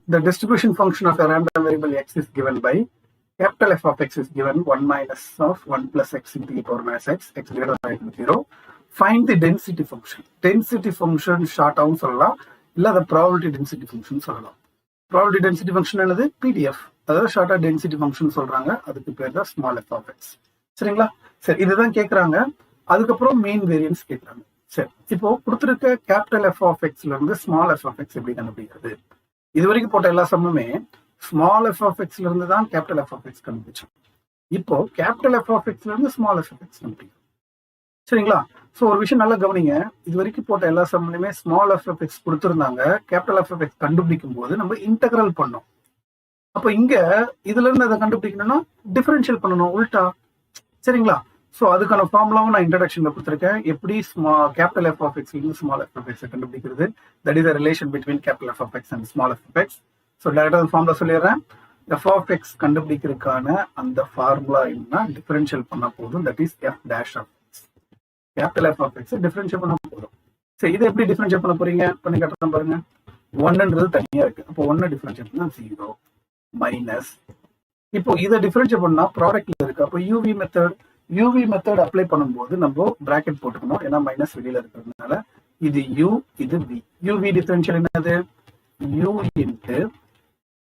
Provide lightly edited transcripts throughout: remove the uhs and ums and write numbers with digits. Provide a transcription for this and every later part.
the distribution function of a random variable x is given by capital F of x is given 1 minus of 1 plus x into e power minus x, x greater than or equal to 0. Find the density function. Density function short ஆவும் சொல்லலாம், இல்ல the probability density function சொல்லலாம். Probability density function என்னது? PDF. அதாவது ஷார்ட்டா density function சொல்றாங்க, அதுக்கு பேர் தான் small f of x. சரிங்களா? சரி, இதுதான் கேட்கறாங்க. அதுக்கப்புறம் மெயின் வேரியன்ஸ் கேட்கறாங்க. சரி, இப்போ கொடுத்துருக்க கேபிட்டல் எஃப் ஆஃப் எக்ஸ்ல இருந்து ஸ்மால் எஃப் ஆஃப் எக்ஸ் எப்படி கண்டுபிடிக்கிறது? இது வரைக்கும் போட்ட எல்லா சம்முமே ஸ்மால் எஃப் ஆஃப் எக்ஸ்ல இருந்து தான் கேபிட்டல் எஃப் ஆஃப் எக்ஸ் கண்டுபிடிச்சோம். இப்போ கேபிட்டல் எஃப் ஆஃப் எக்ஸ்ல இருந்து ஸ்மால் எஃப் ஆஃப் எக்ஸ் கண்டுபிடிக்கும். சரிங்களா? ஸோ ஒரு விஷயம் நல்லா கவனிங்க, இது வரைக்கும் போட்ட எல்லா சம்முலையுமே ஸ்மால் எஃப் ஆஃப் எக்ஸ் கொடுத்துருந்தாங்க. கேபிட்டல் எஃப் ஆஃப் எக்ஸ் கண்டுபிடிக்கும் போது நம்ம இன்டெகிரல் பண்ணோம். அப்போ இங்க இதுல இருந்து அதை கண்டுபிடிக்கணும்னா டிஃபரன்ஷியல் பண்ணணும், உல்டா. சரிங்களா? ஸோ அதுக்கான ஃபார்முலாவும் நான் இன்ட்ரடக்ஷன்ல கொடுத்துருக்கேன். எப்படி capital F of X small F of X கண்டுபிடிக்கிறது, that is a relation between capital F of X and small F of X. So டேரக்டா ஃபார்முலா சொல்லிடுறேன். எஃப் ஆஃப் எக்ஸ் கண்டுபிடிக்கிறதுக்கான அந்த ஃபார்முலா என்ன, டிஃபரன்ஷியல் பண்ண போதும், that is F dash of X. Capital F of X differential பண்ண போதும். சரி, இதை எப்படி டிஃபரன்ஷியல் பண்ண போறீங்க? பண்ணி கட்டணும் பாருங்க. 1ன்றது தனியா இருக்கு, அப்போ 1 டிஃபரன்ஷியல் பண்ணா 0 மைனஸ். இப்போ இதை டிஃபரன்ஷியல் பண்ணா ப்ராடக்ட்ல இருக்கு, அப்போ யூவி மெத்தட் அப்ளை பண்ணும்போது நம்ம பிராக்கெட் போட்டுக்கணும், ஏன்னா மைனஸ் வெளியில இருக்கிறதுனால. இது u, இது v. யூவி டிஃபரன்ஷியல் என்னது? u into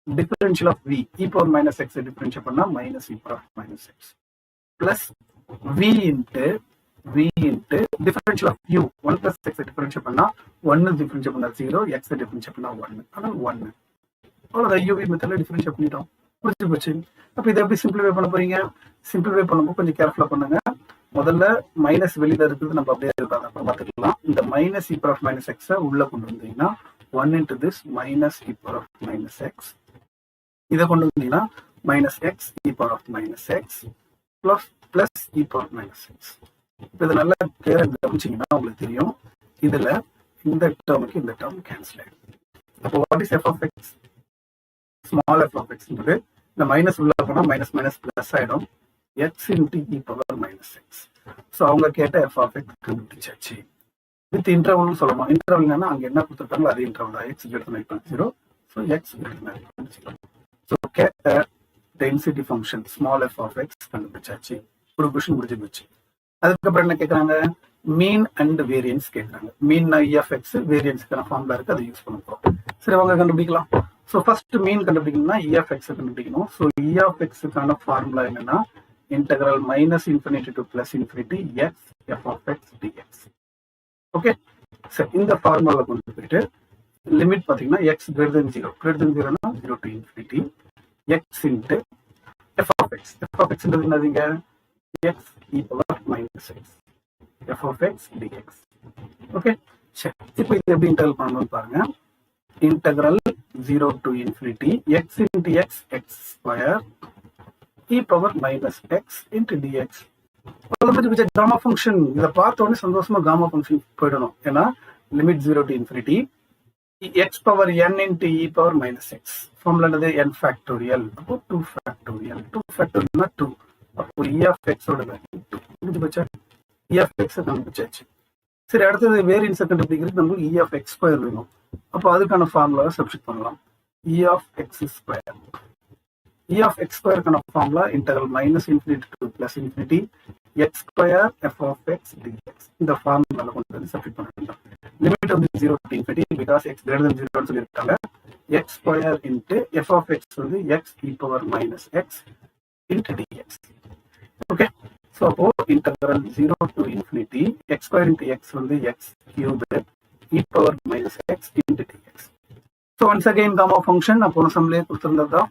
differential of v, e power minus X differential பண்ணா minus e power minus X plus v into differential of u, 1 plus X differential பண்ணா 1 டிஃபரன்ஷியல் பண்ணா 0, எக்ஸ் டிஃபரன்ஷியல் பண்ணா 1, ஆனால் 1. அவ்வளோதான், UV மெத்தட்ல differential பண்ணிட்டோம். புரிஞ்சு போச்சு. அப்ப இதை எப்படி சிம்பிளிஃபை பண்ண போறீங்க? சிம்பிளிஃபை பண்ணும்போது கொஞ்சம் கேர்ஃபுல்லா பண்ணுங்க. முதல்ல மைனஸ் வெளியில இருக்குது, நம்ம அப்படியே இருக்காது, அப்புறம் பார்த்துக்கலாம். இந்த minus e power of minus x உள்ள கொண்டு வந்தீங்கன்னா 1 into this minus e power of minus x, இதை கொண்டு வந்தீங்கன்னா minus x E power of minus X plus e power minus x. இப்போ இதை நல்லா கிளியரா கவனிச்சீங்கன்னா உங்களுக்கு தெரியும், இதுல இந்த டேர்முக்கு இந்த டேர்ம் கேன்சல் ஆயிடும். அப்போ what is F of X? Small F of எக்ஸ்ன்றது இந்த மைனஸ் உள்ள போனா மைனஸ் மைனஸ் பிளஸ் ஆயிடும், X into E power minus X. So அவங்க கேட்ட எஃப் ஆஃப் எக்ஸ் கண்டுபிடிச்சாச்சு. வித் இன்டர்வல்னு சொல்லணும். இன்டர்வல் என்னன்னா அங்க என்ன கொடுத்துருக்காங்களோ அதே இன்டர்வல் தான், X greater than equal 0. So X greater than equal 0. So கேட்ட density function small F of X கண்டுபிடிச்சாச்சு. ஒரு கொஸ்டின் முடிஞ்சு போச்சு. அதுக்கப்புறம் என்ன கேட்கறாங்க? மீன் அண்ட் வேரியன்ஸ் கேட்கறாங்க. மீன் இ ஆஃப் எக்ஸ், வேரியன்ஸ்க்கான ஃபார்முலா இருக்கு, அதை யூஸ் பண்ண போறோம். சரி, அவங்க கண்டுபிடிக்கலாம். ஸோ ஃபர்ஸ்ட் மீன் கண்டுபிடிக்கணும்னா இ ஆஃப் எக்ஸ் கண்டுபிடிக்கணும். ஸோ இ ஆஃப் எக்ஸுக்கான ஃபார்முலா என்னன்னா integral minus infinity to plus infinity X F of X dx. Okay, சரி, இந்த ஃபார்முலா கொண்டு போயிட்டு லிமிட் பார்த்தீங்கன்னா X greater than 0, greater than 0னா 0 to infinity X into F of X. F of எக்ஸ்ன்றது என்னதுங்க? X E power minus X F of X dx. Okay, சரி, இப்போ இது எப்படி இன்டெகிரல் பண்ணணும்னு பாருங்க. Integral 0 to infinity x into x x square e power minus x into dx. Gamma function இதை பார்த்த உடனே சந்தோஷமா காமா ஃபங்க்ஷன் போயிடணும். ஏன்னா limit 0 to infinity x power n into e power minus x. Formula என்னது? n factorial. அப்போ 2 factorial. 2 ஃபேக்டோரியல்னா 2. அப்போ e of x ஓட வேல்யூ 2. புரிஞ்சு போச்சா? e of x கண்டுபிடிச்சாச்சு. சரி, அடுத்தது வேரியன்ஸ் கண்டுபிடிக்கிறதுக்கு நமக்கு e of x ஸ்கொயர் வேணும். அப்போ அதுக்கான ஃபார்முலாவை சப்ஸ்டிட் பண்ணலாம். e of x square. e of x ஸ்கொயருக்கான formula integral minus infinity to plus infinity x square f of x dx. இந்த ஃபார்முலால கொண்டு வந்து சப்ஸ்டிட் பண்ணலாம். லிமிட் வந்து 0 to infinity because x greater than 0 னு சொல்லிருக்காங்க. x square into f of x வந்து x e power minus x into dx. ஓகே, so அப்போ integral 0 to infinity x square into x வந்து x cubed e power minus x into dx. So once again gamma function அப்போ சம்லயே கொடுத்திருந்ததா,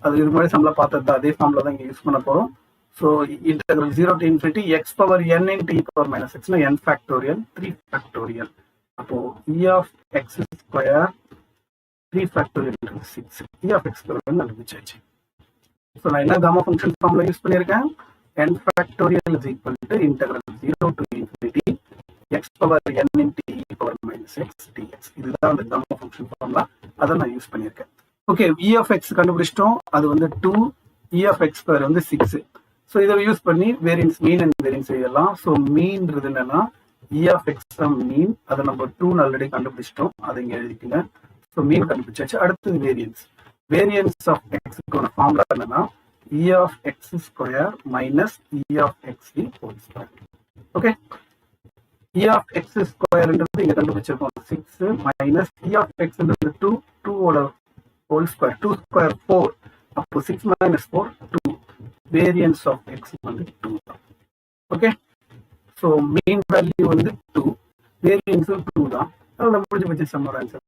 அது இது மாதிரி சம்ல பார்த்ததா, அதே ஃபார்முலா தான் இங்க யூஸ் பண்ண போறோம். So integral 0 to infinity x power n into e power minus x னா n factorial 3 factorial. அப்போ e of x square 3 factorial into 6. e of x square கண்டுபிடிச்சாச்சு. So நான் என்ன gamma function ஃபார்முலா யூஸ் பண்ணிருக்கேன்? n factorial is equal to integral 0 to infinity x power n into e power minus x dx. இதுதான் அந்த gamma function formula, அதை நான் use பண்ணியிருக்கேன். Okay, e of x கண்டுபிடிச்சிட்டோம். அது வந்து 2, e of x ஸ்கொயர் வந்து 6. ஸோ இதை யூஸ் பண்ணி வேரியன்ஸ் மீன் அண்ட் வேரியன்ஸ் செய்யலாம். ஸோ மீன்றது என்னன்னா e of x தான் மீன், அதை நம்ம 2 ஆல்ரெடி கண்டுபிடிச்சிட்டோம், அதை இங்கே எழுதிக்கங்க. ஸோ மீன் கண்டுபிடிச்சாச்சு. அடுத்தது வேரியன்ஸ். வேரியன்ஸ் ஆஃப் எக்ஸுக்கான ஃபார்முலா என்னன்னா E of X square minus E of X the whole square. Okay, E of எக்ஸ் ஸ்கொயர்ன்றது இங்க கண்டுபிடிச்சிருக்கோம் 6 மைனஸ் இ ஆஃப் எக்ஸ்ன்றது 2, 2 ஓட ஹோல் ஸ்கொயர், 2 ஸ்கொயர் 4, அப்போ 6 மைனஸ் 4 2. வேரியன்ஸ் ஆஃப் எக்ஸ் வந்து 2 தான். ஓகே, ஸோ மீன் வேல்யூ வந்து 2, வேரியன்ஸும் 2 தான். அதோட முடிஞ்சு சம்மர் ஆன்சர்.